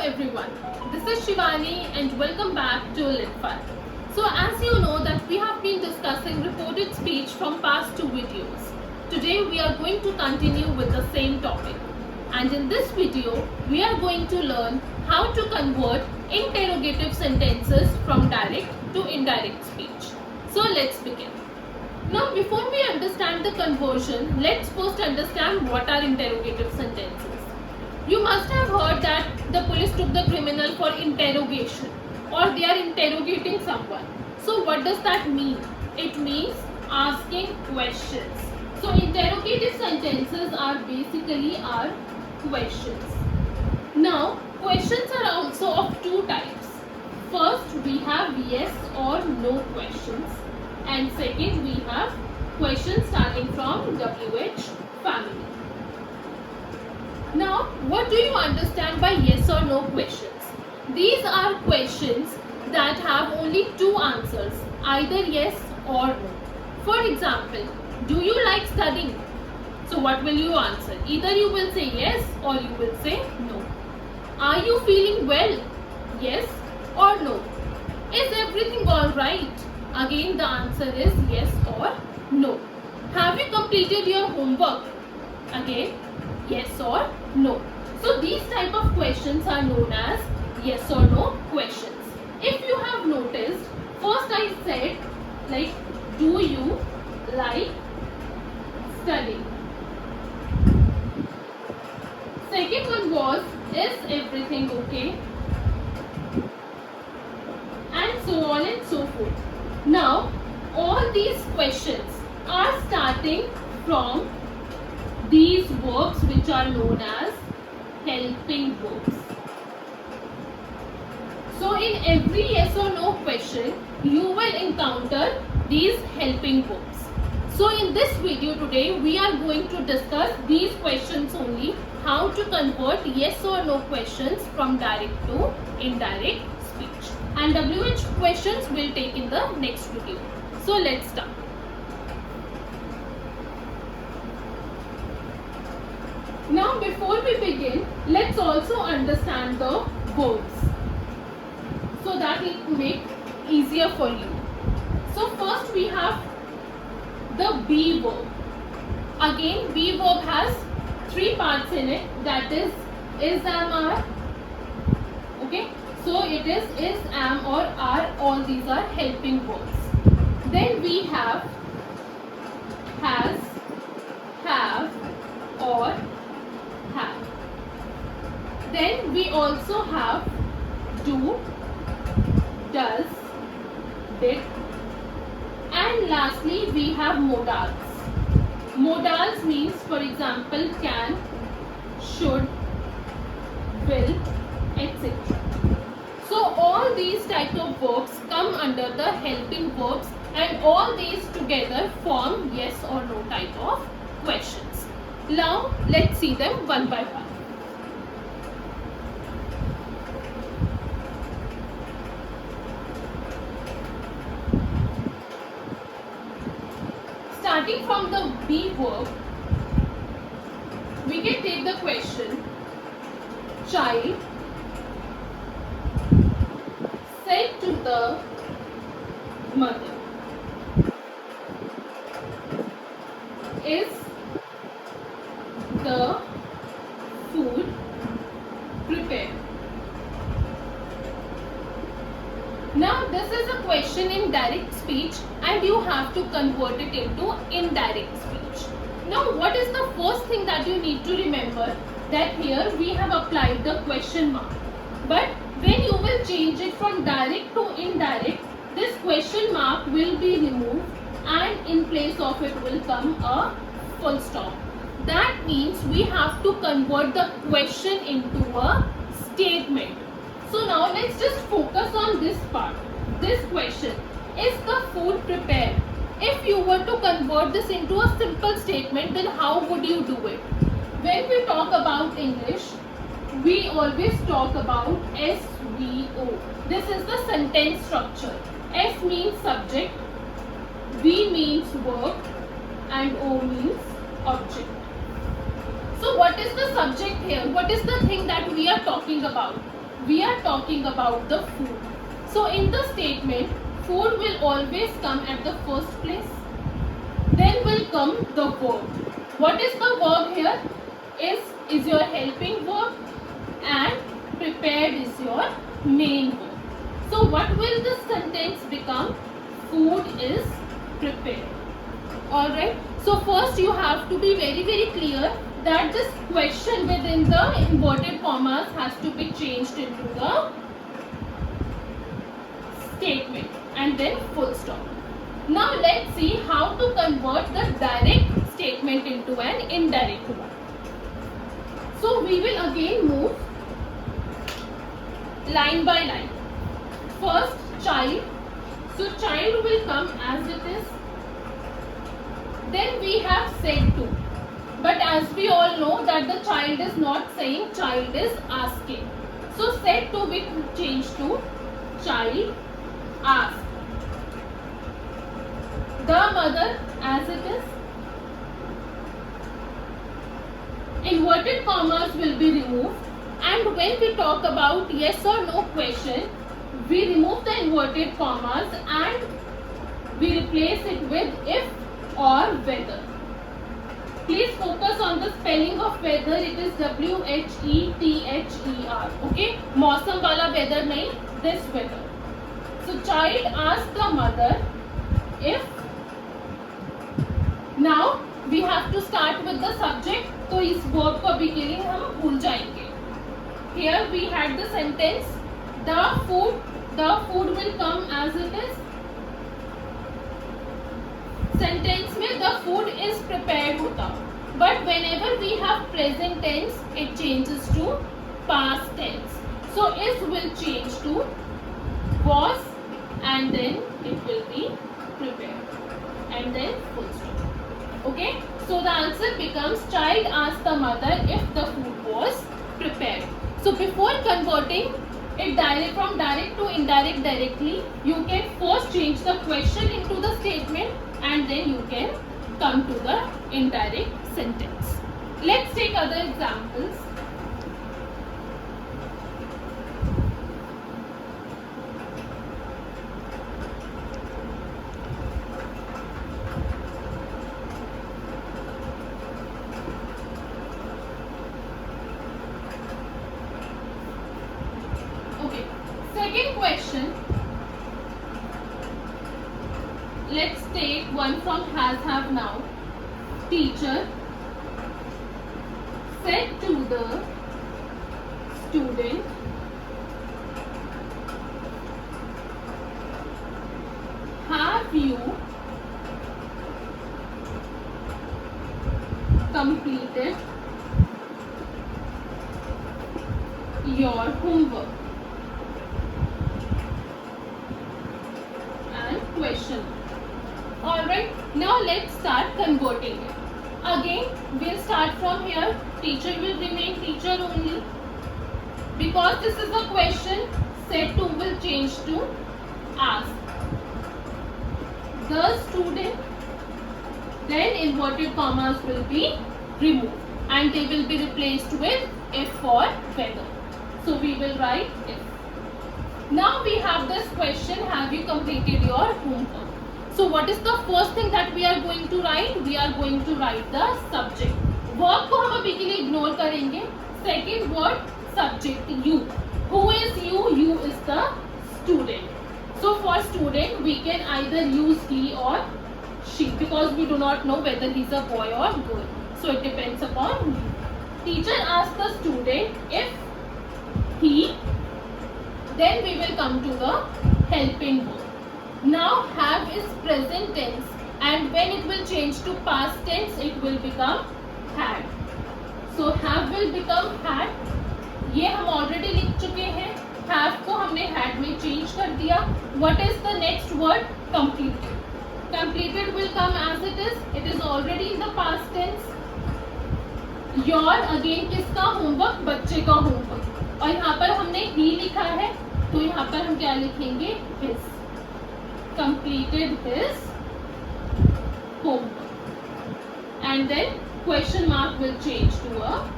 everyone, this is Shivani and welcome back to LitFun. So as you know that we have been discussing reported speech from past 2 videos. Today we are going to continue with the same topic. And in this video, we are going to learn how to convert interrogative sentences from direct to indirect speech. So let's begin. Now before we understand the conversion, let's first understand what are interrogative sentences. You must have heard that the police took the criminal for interrogation or they are interrogating someone. So what does that mean? It means asking questions. So interrogative sentences are basically our questions. Now questions are also of two types. First we have yes or no questions, and second we have questions starting from WH family. Now, what do you understand by yes or no questions? These are questions that have only two answers, either yes or no. For example, do you like studying? So what will you answer? Either you will say yes or you will say no. Are you feeling well? Yes or no. Is everything alright? Again the answer is yes or no. Have you completed your homework? Again yes or no. So these type of questions are known as yes or no questions. If you have noticed, first I said like, do you like studying? Second one was, is everything okay? And so on and so forth. Now all these questions are starting from these verbs which are known as helping verbs. So in every yes or no question, you will encounter these helping verbs. So in this video today, we are going to discuss these questions only, how to convert yes or no questions from direct to indirect speech. And WH questions will take in the next video. So let's start. Now before we begin, let's also understand the verbs, so that it will make easier for you. So first we have the be verb. Again be verb has three parts in it, that is, am, are. Okay, so it is, am or are, all these are helping verbs. Then we have has, have or have. Then we also have do, does, did, and lastly we have modals. Modals means, for example, can, should, will, etc. So all these type of verbs come under the helping verbs, and all these together form yes or no type of questions. Now let's see them one by one. Starting from the be verb, we can take the question, child said to the mother, is the food prepared? Now this is a question in direct speech and you have to convert it into indirect speech. Now what is the first thing that you need to remember? That here we have applied the question mark. But when you will change it from direct to indirect, this question mark will be removed and in place of it will come a full stop. That means we have to convert the question into a statement. So now let's just focus on this part. This question, is the food prepared? If you were to convert this into a simple statement, then how would you do it? When we talk about English, we always talk about SVO. This is the sentence structure. S means subject, V means verb, and O means object. So what is the subject here? What is the thing that we are talking about? we are talking about the food. So in the statement, food will always come at the first place. Then will come the verb. What is the verb here? Is your helping verb, and prepared is your main verb. So what will this sentence become? Food is prepared. Alright. So first you have to be very clear that this question within the inverted commas has to be changed into the statement and then full stop. Now let's see how to convert the direct statement into an indirect one. So we will again move line by line. First, child. So child will come as it is. Then we have said to. But as we all know that the child is not saying, child is asking. So said to will change to child asked. The mother as it is. Inverted commas will be removed, and when we talk about yes or no question, we remove the inverted commas and we replace it with if or whether. Please focus on the spelling of weather. It is WHETHER. Okay, मौसम वाला weather नहीं, this weather. So child asked the mother if. Now we have to start with the subject. तो इस verb को अभी के लिए हम भूल जाएंगे. Here we had the sentence, the food will come as it is. Sentence में the food is prepared होता, but whenever we have present tense, it changes to past tense. So is will change to was, and then it will be prepared, and then full stop. Okay, so the answer becomes child asked the mother if the food was prepared. So before converting it from direct to indirect directly, you can first change the question into the statement and then you can come to the indirect sentence. Let's take other examples. Second question, let's take one from has have now. Teacher said to the student, have you completed your homework? Question. Alright, now let's start converting it. Again, we'll start from here. Teacher will remain teacher only. Because this is a question, said to will change to ask. The student, then inverted commas will be removed and they will be replaced with if or whether. So we will write if. Now we have this question, have you completed your homework? So what is the first thing that we are going to write? We are going to write the subject. Verb को हम अभी के लिए ignore करेंगे. Second word, subject, you. Who is you? You is the student. So for student, we can either use he or she because we do not know whether he is a boy or girl. So it depends upon you. Teacher asked the student if he. Then we will come to the helping verb. Now have is present tense and when it will change to past tense, it will become had. So have will become had. ये हम already लिख चुके हैं. Have को हमने had में change कर दिया. What is the next word? Completed. Completed will come as it is. It is already in the past tense. Your again किसका homework? बच्चे का homework. और यहाँ पर हमने he लिखा है तो यहाँ पर हम क्या लिखेंगे? His. Completed his homework. And then question mark will change to a.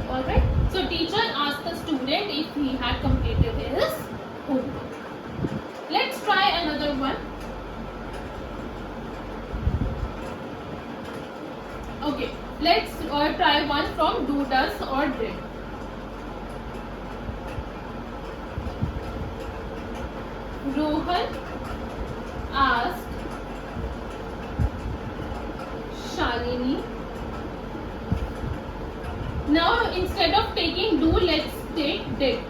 Alright. So teacher asked the student from do, does or did. Rohan asked Shalini. Now instead of taking do, let's take did.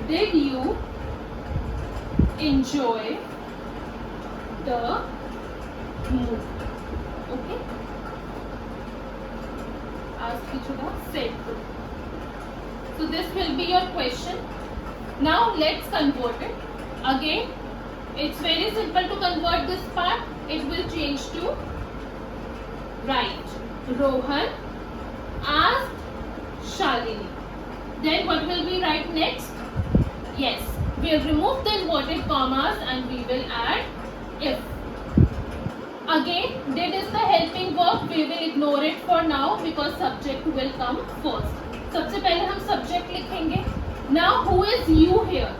Did you enjoy the movie? Okay. Ask each other, said to. So this will be your question. Now let's convert it. Again, it's very simple to convert this part. It will change to right. Rohan asked Shalini. Then what will be right next? Yes, we'll remove the inverted commas and we will add if. Again, did is the helping verb. We will ignore it for now because subject will come first. सबसे पहले हम subject लिखेंगे. Now who is you here?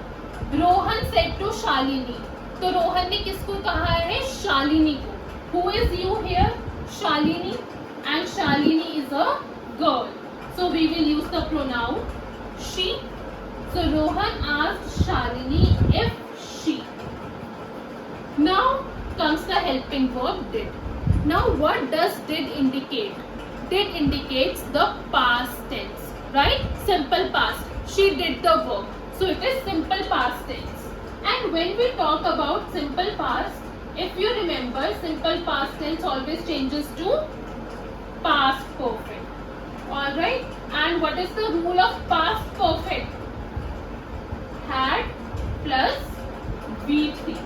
Rohan said to Shalini. तो रोहन ने किसको कहा है? शालिनी को. Who is you here? Shalini, and Shalini is a girl. So we will use the pronoun she. So Rohan asked Shalini if she. Now comes the helping verb did. Now what does did indicate? Did indicates the past tense, right? Simple past. She did the work. So it is simple past tense. And when we talk about simple past, if you remember, simple past tense always changes to past perfect. Alright? And what is the rule of past perfect? Had plus V3.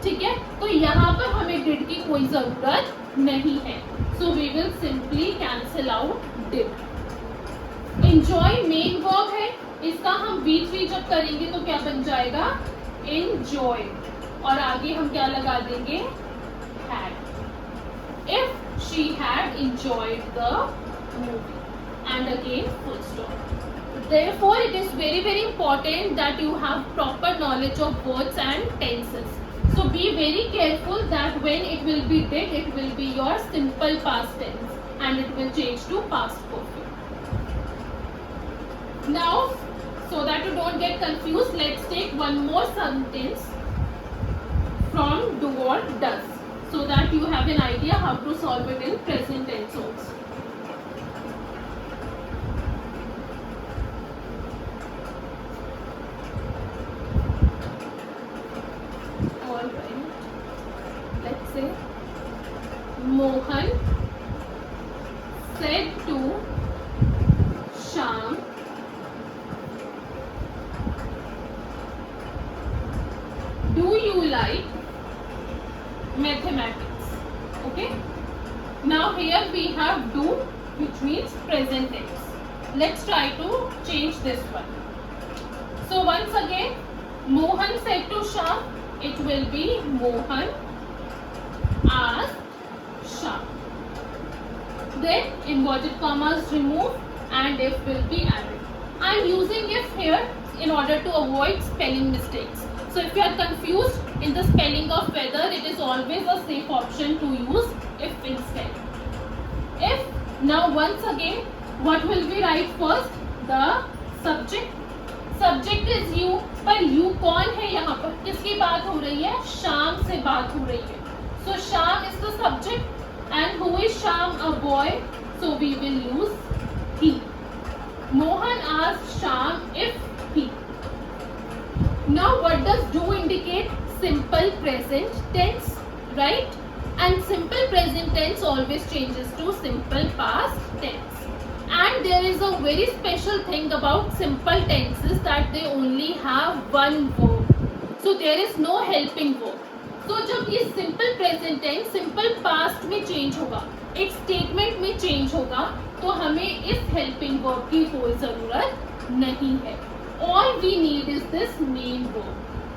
ठीक है? तो यहाँ पर हमें did की कोई जरूरत नहीं है. So we will simply cancel out did. Enjoy main verb है. इसका हम V3 जब करेंगे तो क्या बन जाएगा? Enjoy. और आगे हम क्या लगा देंगे? Had. If she had enjoyed the movie. And again full stop. Therefore, it is very very important that you have proper knowledge of words and tenses. So be very careful that when it will be did, it will be your simple past tense and it will change to past perfect. Now, so that you don't get confused, let's take one more sentence from do or does, so that you have an idea how to solve it in present tense also. Alright, let's say Mohan said to Shyam, do you like mathematics? Okay. Now here we have do, which means present tense. Let's try to change this one. So once again, Mohan said to Shyam, it will be Mohan asked Shyam. Then inverted commas remove and if will be added. I am using if here in order to avoid spelling mistakes. So if you are confused in the spelling of whether, it is always a safe option to use if instead. If. Now once again, what will we write first? The subject. Subject is you. पर you कौन है यहाँ पर? किसकी बात हो रही है? शाम से बात हो रही है. So Shyam is the subject and who is Shyam? A boy. So we will use he. Mohan asked Shyam if he. Now what does do indicate? Simple present tense, right? And simple present tense always changes to simple past tense. And there is a very special thing about simple tenses that they only have one verb. So there is no helping verb. So जब ये simple present tense simple past में change होगा, एक statement में change होगा, तो हमें इस helping verb की कोई ज़रूरत नहीं है. All we need is this main verb.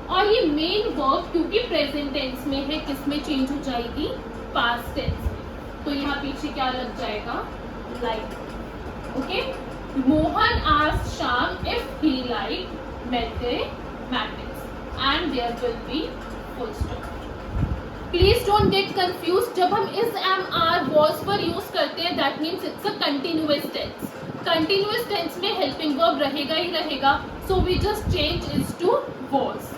और ये main verb क्योंकि present tense में है, किस में change हो जाएगी? Past tense में. तो यहाँ पीछे क्या लग जाएगा? Like. Okay? Mohan asked Shyam if he liked mathematics, and there will be full stop. Please don't get confuse. जब हम इज, एम, आर, वॉज पर यूज करते हैं that means it's a continuous tense. Continuous tense में helping verb रहेगा ही रहेगा. So we just change is to was.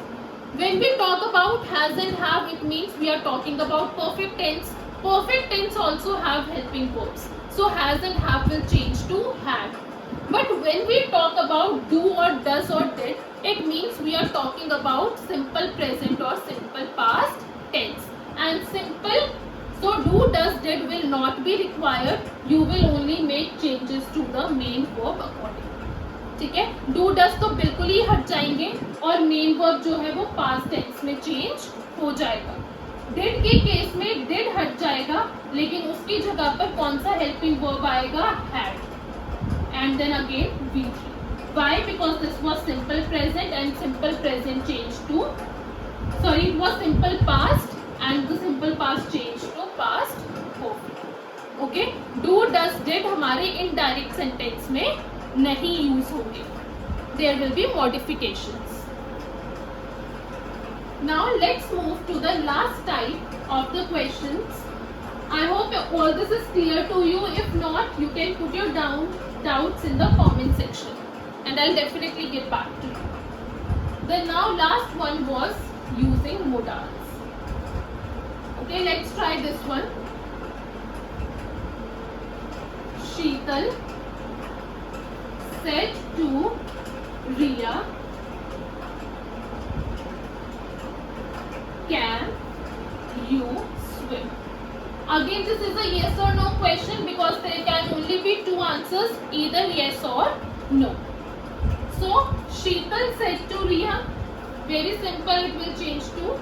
When we talk about has and have, it means we are talking about perfect tense. Perfect tense also have helping verbs. So has and have will change to had. But when we talk about do or does or did, it means we are talking about simple present or simple past tense. And simple, so do, does, did will not be required. You will only make changes to the main verb accordingly. ठीक है. Do does तो बिल्कुल ही हट जाएंगे और main verb जो है वो पास्ट टेंस में चेंज हो जाएगा. डिड के केस में डिड हट जाएगा लेकिन उसकी जगह पर कौन सा हेल्पिंग वर्ब आएगा? Had. And then again we. Why? Because this was simple present and simple present change to, sorry, it was simple past and the simple past change to past perfect. Okay. Do does did हमारे indirect sentence में नहीं use होंगे. There will be modifications. Now let's move to the last type of the questions. I hope all this is clear to you. If not, you can put your doubts in the comment section and I'll definitely get back to you. The now last one was using modals. Okay, let's try this one. Sheetal said to Riya, can you swim? Again, this is a yes or no question because there can only be two answers, either yes or no. So Sheetal said to Riya, very simple, it will change to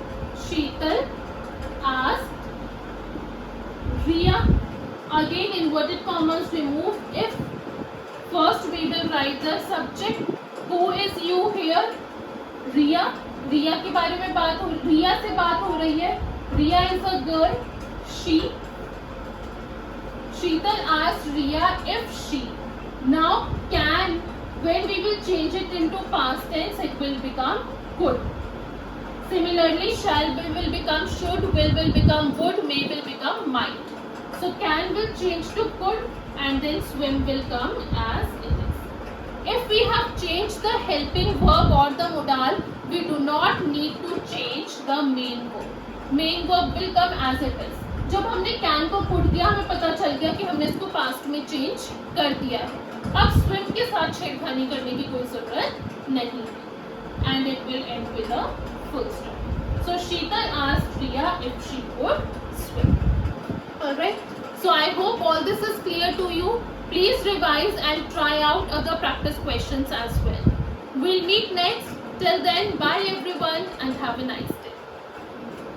Sheetal asked Riya. Again inverted commas remove. If first we will write the subject. Who is you here? Riya. Riya के बारे में बात हो, Riya से बात हो रही है. Riya is a girl. She. Sheetal asked Riya if she. Now can, when we will change it into past tense, it will become could. Similarly, shall will become should, will become would, may will become might. So can will change to could and then swim will come as it is. If we have changed the helping verb or the modal, we do not need to change the main verb. Main verb will come as it is. जब हमने can को put किया हमें पता चल गया कि हमने इसको past में change कर दिया है. अब swim के साथ छेड़खानी करने की कोई जरूरत नहीं है. And it will end with a full stop. So Sheetal asked Riya if she could swim. Alright. So I hope all this is clear to you. Please revise and try out other practice questions as well. We'll meet next. Till then, bye everyone and have a nice day.